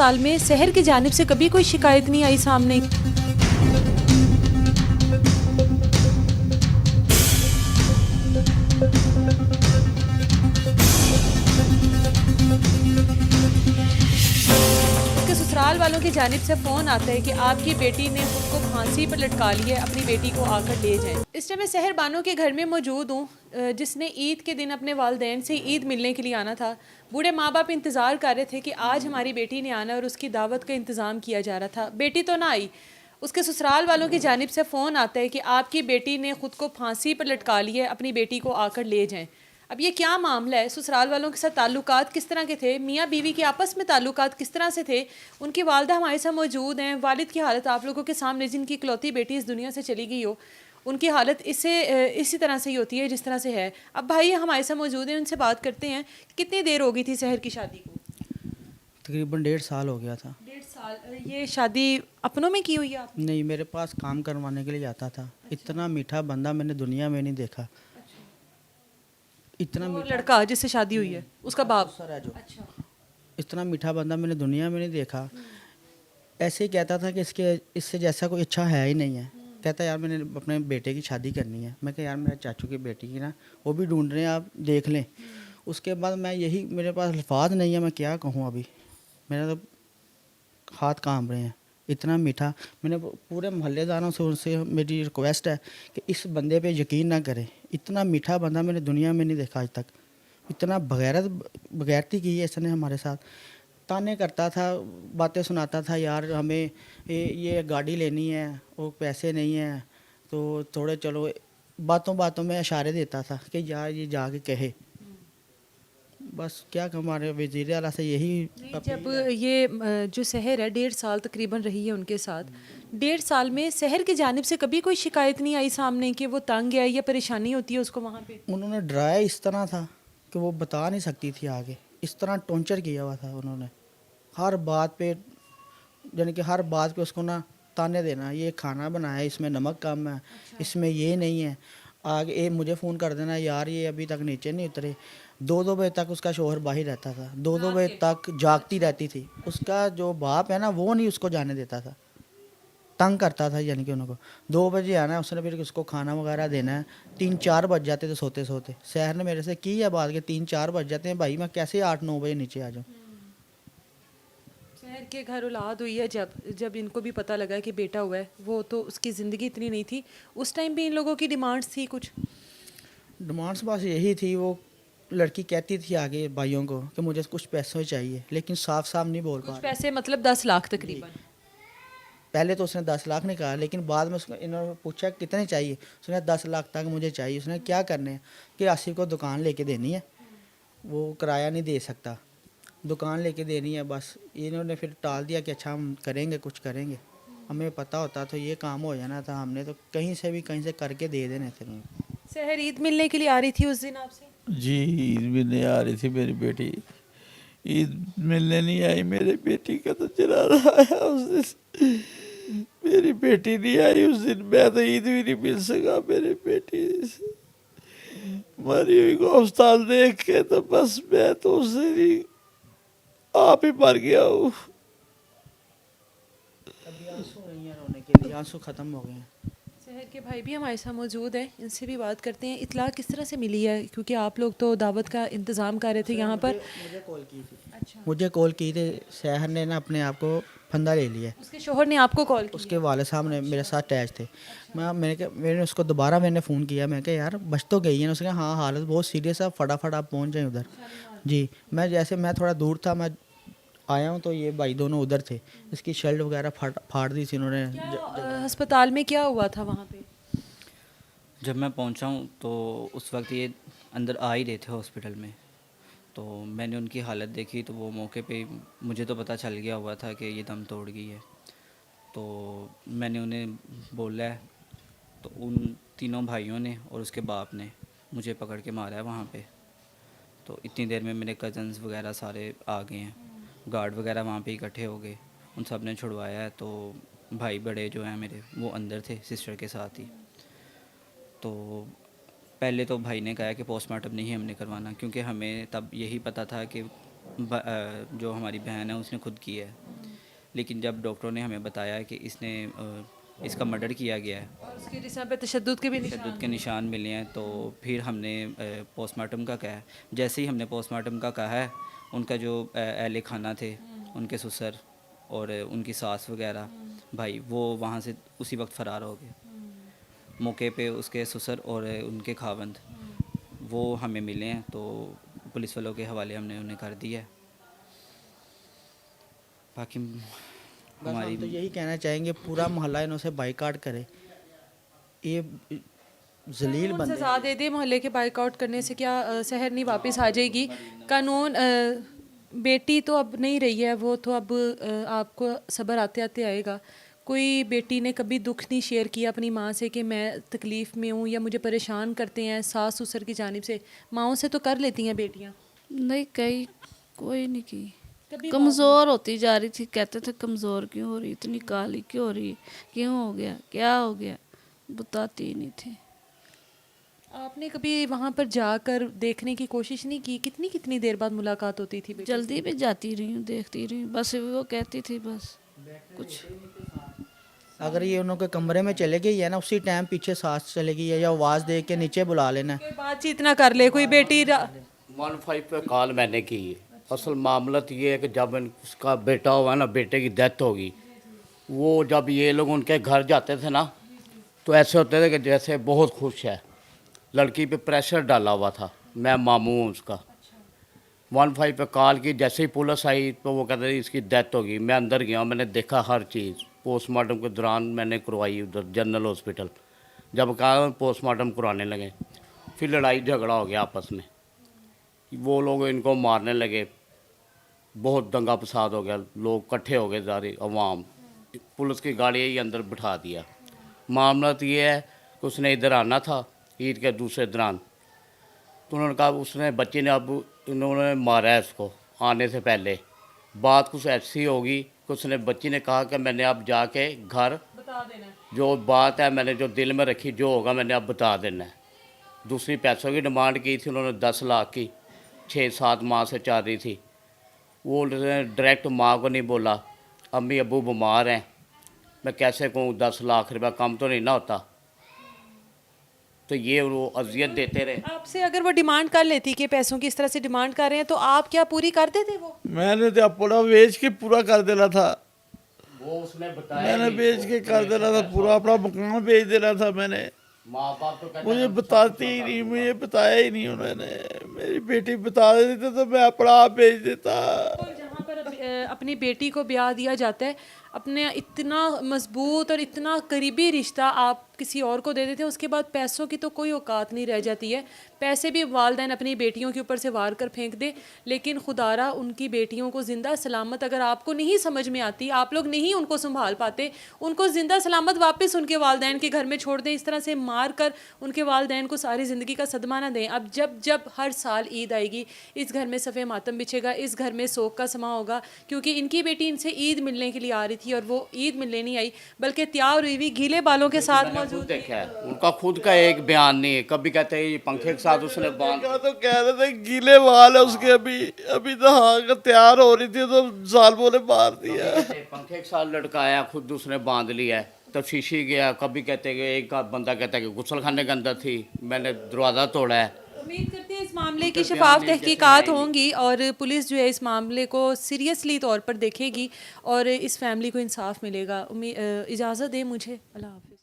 साल में शहर की जानिब से कभी कोई शिकायत नहीं आई सामने। उसके ससुराल वालों की जानिब से फ़ोन आता है कि आपकी बेटी ने खुद को फांसी पर लटका लिया है, अपनी बेटी को आकर ले जाएं। इस टाइम मैं सहर बानो के घर में मौजूद हूँ, जिसने ईद के दिन अपने वालिदैन से ईद मिलने के लिए आना था। बूढ़े माँ बाप इंतज़ार कर रहे थे कि आज हमारी बेटी ने आना, और उसकी दावत का इंतज़ाम किया जा रहा था। बेटी तो ना आई। उसके ससुराल वालों की जानिब से फ़ोन आता है कि आपकी बेटी ने खुद को फांसी पर लटका लिया है, अपनी बेटी को आकर ले जाएं। अब ये क्या मामला है? ससुराल वालों के साथ ताल्लुकात किस तरह के थे? मियाँ बीवी के आपस में ताल्लुकात किस तरह से थे? उनकी वालदा हमारे साथ मौजूद हैं। वालिद की हालत आप लोगों के सामने, जिनकी इकलौती बेटी इस दुनिया से चली गई हो, उनकी हालत इसी तरह से ही होती है जिस तरह से है। अब भाई हमारे साथ मौजूद हैं, उनसे बात करते हैं। कितनी देर हो गई थी सहर की शादी को? तकरीबन 1.5 साल हो गया था। 1.5 साल। ये शादी अपनों में की हुई है आपने? नहीं, मेरे पास काम करवाने के लिए आता था। इतना मीठा बंदा मैंने दुनिया में नहीं देखा। इतना वो मीठा लड़का जिससे शादी हुई है, उसका बाप? सर है जो, अच्छा। इतना मीठा बंदा मैंने दुनिया में नहीं देखा। ऐसे ही कहता था कि इससे जैसा कोई अच्छा है ही नहीं है। कहता यार मैंने अपने बेटे की शादी करनी है। मैं कहा यार मेरे चाचू की बेटी की ना, वो भी ढूंढ रहे हैं, आप देख लें। उसके बाद मैं यही, मेरे पास अल्फाज नहीं है, मैं क्या कहूँ अभी। मेरा तो हाथ कांप रहे हैं। इतना मीठा, मैंने पूरे मोहल्लेदारों से उनसे मेरी रिक्वेस्ट है कि इस बंदे पे यकीन ना करें। इतना मीठा बंदा मैंने दुनिया में नहीं देखा आज तक। इतना बगैरती की है इसने हमारे साथ। ताने करता था, बातें सुनाता था, यार हमें ये गाड़ी लेनी है, वो पैसे नहीं हैं, तो थोड़े चलो, बातों बातों में इशारे देता था कि यार ये जाके कहे। बस क्या हमारे वज़ीर आला से यही नहीं, जब ये जो शहर है 1.5 साल तकरीबन रही है उनके साथ, 1.5 साल में शहर की जानिब से कभी कोई शिकायत नहीं आई सामने कि वो तंग है या परेशानी होती है उसको वहाँ पे? उन्होंने डराया इस तरह था कि वो बता नहीं सकती थी आगे। इस तरह टॉर्चर किया हुआ था उन्होंने। हर बात पे, यानी कि हर बात पे उसको ना ताने देना, ये खाना बनाया है, इसमें नमक कम है, इसमें ये नहीं है। आगे मुझे फ़ोन कर देना, यार ये अभी तक नीचे नहीं उतरे। 2-2 बजे तक उसका शौहर बाहर रहता था, 2-2 बजे तक जागती रहती थी। उसका जो बाप है ना, वो नहीं उसको जाने देता था, तंग करता था। यानी कि उनको 2 बजे आना है उसने, फिर उसको खाना वगैरह देना है। 3-4 बज जाते थे सोते सोते। शहर ने मेरे से की है बात के 3-4 बज जाते हैं भाई, मैं कैसे 8-9 बजे नीचे आ जाऊँ। शहर के घर औलाद हुई है, जब जब इनको भी पता लगा कि बेटा हुआ है, वो तो उसकी ज़िंदगी इतनी नहीं थी। उस टाइम भी इन लोगों की डिमांड्स थी कुछ? डिमांड्स बस यही थी, वो लड़की कहती थी आगे भाइयों को कि मुझे कुछ पैसे चाहिए, लेकिन साफ साफ नहीं बोल पा कुछ रही। पैसे मतलब 10 लाख तकरीबन? पहले तो उसने 10 लाख ने कहा, लेकिन बाद में उसको इन्होंने पूछा कितने चाहिए, उसने 10 लाख तक मुझे चाहिए। उसने क्या करने हैं कि आसिफ को दुकान लेके देनी है, वो किराया नहीं दे सकता, दुकान लेके देनी है। बस इन्होंने फिर टाल दिया कि अच्छा हम करेंगे, कुछ करेंगे। हमें पता होता तो ये काम हो जाना था, हमने तो कहीं से भी कहीं से करके दे देने थे उनको। शहर ईद मिलने के लिए आ रही थी उस दिन आपसे? जी, ईद मिलने आ रही थी मेरी बेटी। ईद मिलने नहीं आई, मेरी बेटी का तो जनाजा आया उस दिन। मेरी बेटी नहीं आई उस दिन, मैं तो ईद भी नहीं मिल सका मेरी बेटी से। मरी हुई को अस्पताल देख के तो बस मैं तो उससे नहीं, आप ही मर गया हूँ। अभी आंसू नहीं है रोने के लिए, आंसू ख़त्म हो गए हैं। शहर के भाई भी हमारे साथ मौजूद हैं, इनसे भी बात करते हैं। इतला किस तरह से मिली है, क्योंकि आप लोग तो दावत का इंतज़ाम कर रहे थे यहाँ पर? मुझे कॉल की थी। अच्छा। मुझे कॉल की थी, शहर ने ना अपने आप को फंदा ले लिया है। उसके शोहर ने आपको कॉल किया? उसके वाले साहब ने मेरे साथ अटैच थे। मैंने उसको दोबारा फ़ोन किया, मैं कहा यार बच तो गई है ना। उसने कहा हाँ हालत बहुत सीरियस है, फटाफट आप पहुँच जाएँ उधर। जी, मैं थोड़ा दूर था, मैं आया हूँ तो ये भाई दोनों उधर थे। इसकी शर्ट वगैरह फाड़ दी थी इन्होंने। अस्पताल में क्या हुआ था वहाँ पे? जब मैं पहुंचा हूं तो उस वक्त ये अंदर आ ही रहे थे हॉस्पिटल में। तो मैंने उनकी हालत देखी तो वो मौके पे ही मुझे तो पता चल गया हुआ था कि ये दम तोड़ गई है। तो मैंने उन्हें बोला है, तो उन तीनों भाइयों ने और उसके बाप ने मुझे पकड़ के मारा है वहाँ पे। तो इतनी देर में मेरे कज़न्स वगैरह सारे आ गए हैं, गार्ड वगैरह वहाँ पे इकट्ठे हो गए, उन सब ने छुड़वाया है। तो भाई बड़े जो हैं मेरे, वो अंदर थे सिस्टर के साथ ही। तो पहले तो भाई ने कहा कि पोस्टमार्टम नहीं हमने करवाना, क्योंकि हमें तब यही पता था कि जो हमारी बहन है उसने खुद की है, लेकिन जब डॉक्टरों ने हमें बताया कि इसने इसका मर्डर किया गया है, और उसके जिस्म पे तशद्दुद के भी तशद्दुद के निशान मिले हैं, तो फिर हमने पोस्टमार्टम का कहा है। जैसे ही हमने पोस्टमार्टम का कहा है, उनका जो अहले खाना थे, उनके ससुर और उनकी सास वगैरह भाई, वो वहाँ से उसी वक्त फ़रार हो गए। मौके पे उसके ससुर और उनके खावंद वो हमें मिले हैं, तो पुलिस वालों के हवाले हमने उन्हें कर दिया है। बाकी बस हमारी हम तो यही कहना चाहेंगे पूरा मोहल्ला इन्हों से बाइकाट करे। ये जलील कानून बंदे सजा दे दे, मोहल्ले के बाइकआउट करने से क्या शहर नहीं वापस आ जाएगी। कानून बेटी तो अब नहीं रही है, वो तो अब आपको सब्र आते आते आएगा। कोई बेटी ने कभी दुख नहीं शेयर किया अपनी माँ से कि मैं तकलीफ़ में हूँ या मुझे परेशान करते हैं सास ससुर की जानिब से। माँओं से तो कर लेती हैं बेटियाँ। नहीं, कहीं कोई नहीं की। कभी कमज़ोर होती जा रही थी, कहते थे कमज़ोर क्यों हो रही, इतनी काली क्यों हो रही, क्यों हो गया, क्या हो गया, बताती ही नहीं थी। आपने कभी वहाँ पर जाकर देखने की कोशिश नहीं की? कितनी कितनी देर बाद मुलाकात होती थी बेटी से? जल्दी भी जाती रही हूँ, देखती रही हूँ, बस वो कहती थी बस कुछ। अगर ये उन्हों के कमरे में चले गई है ना, उसी टाइम पीछे सांस चले गई है या आवाज़ दे के नीचे बुला लेना है। कोई बातचीत ना कर ले कोई बेटी 15 पे कॉल मैंने की है। असल मामला तो ये है कि जब उसका बेटा हुआ ना, बेटे की डेथ होगी, वो जब ये लोग उनके घर जाते थे ना, तो ऐसे होते थे कि जैसे बहुत खुश है। लड़की पे प्रेशर डाला हुआ था, मैं मामू हूँ उसका। 15 पे कॉल की, जैसे ही पुलिस आई तो वो कहते थे इसकी डेथ होगी। मैं अंदर गया, मैंने देखा हर चीज़। पोस्टमार्टम के दौरान मैंने करवाई उधर जनरल हॉस्पिटल। जब कहा पोस्टमार्टम कराने लगे, फिर लड़ाई झगड़ा हो गया आपस में। वो लोग इनको मारने लगे, बहुत दंगा फसाद हो गया, लोग इकट्ठे हो गए सारे अवाम। पुलिस की गाड़ी ही अंदर बिठा दिया। मामला तो ये है कि उसने इधर आना था ईद के दूसरे दौरान, तो उन्होंने कहा उसने बच्चे ने अब इन्होंने मारा है इसको आने से पहले। बात कुछ ऐसी होगी कि उसने बच्ची ने कहा कि मैंने अब जाके घर बता देना है। जो बात है मैंने जो दिल में रखी, जो होगा मैंने अब बता देना है। दूसरी पैसों की डिमांड की थी उन्होंने, 10 लाख की, 6-7 माह से चल रही थी। वो डायरेक्ट माँ को नहीं बोला, अम्मी अब्बू बीमार हैं, मैं कैसे कहूँ 10 लाख रुपया कम तो नहीं ना होता। तो ये वो अजियत देते रहे। आपसे अगर वो डिमांड कर लेती कि पैसों की इस तरह से डिमांड कर रहे हैं, तो आप क्या पूरी कर देते वो? मैंने तो अपना बेच के पूरा कर देना था। वो उसने बताया मैंने नहीं, बेच के कर देना था पूरा, अपना मकान बेच देना था मैंने। माँ बाप तो कहते मुझे हैं, बताती ही नहीं, मुझे बताया ही नहीं उन्होंने। मेरी बेटी बता देती तो मैं अपना आप बेच देता। तो जहाँ पर अपनी बेटी को ब्याह दिया जाता है, अपने इतना मजबूत और इतना करीबी रिश्ता आप किसी और को दे देते हैं, उसके बाद पैसों की तो कोई औकात नहीं रह जाती है। पैसे भी वालदैन अपनी बेटियों के ऊपर से वार कर फेंक दे, लेकिन खुदारा उनकी बेटियों को ज़िंदा सलामत अगर आपको नहीं समझ में आती, आप लोग नहीं उनको संभाल पाते, उनको ज़िंदा सलामत वापस उनके वालदैन के घर में छोड़ दें। इस तरह से मार कर उनके वालदैन को सारी ज़िंदगी का सदमा ना दें। अब जब जब हर साल ईद आएगी, इस घर में सफ़े मातम बिछेगा, इस घर में शोक का समा होगा, क्योंकि इनकी बेटी इनसे ईद मिलने के लिए आ रही थी और वो ईद मिलने नहीं आई, बल्कि तैयार हुई हुई गीले बालों के साथ खुद मौजूद थी। देखा है, उनका खुद का एक बयान नहीं है। कभी कहते हैं ये पंखे के साथ उसने बांध, क्या तो कह रहे थे गीले बाल है उसके, अभी तो हाँ का तैयार हो रही थी तो जालमों ने मार दिया। पंखे के साथ लटकाया, खुद उसने बांध लिया है। तब शीशी गया, कभी कहते हैं कि एक बंदा कहता है कि गुसल खाने के अंदर थी, मैंने दरवाज़ा तोड़ा है। उम्मीद करते हैं इस मामले की शफाफ तहकीकात होंगी और पुलिस जो है इस मामले को सीरियसली तौर पर देखेगी और इस फैमिली को इंसाफ मिलेगा। इजाज़त दें मुझे, अल्लाह हाफ़िज़।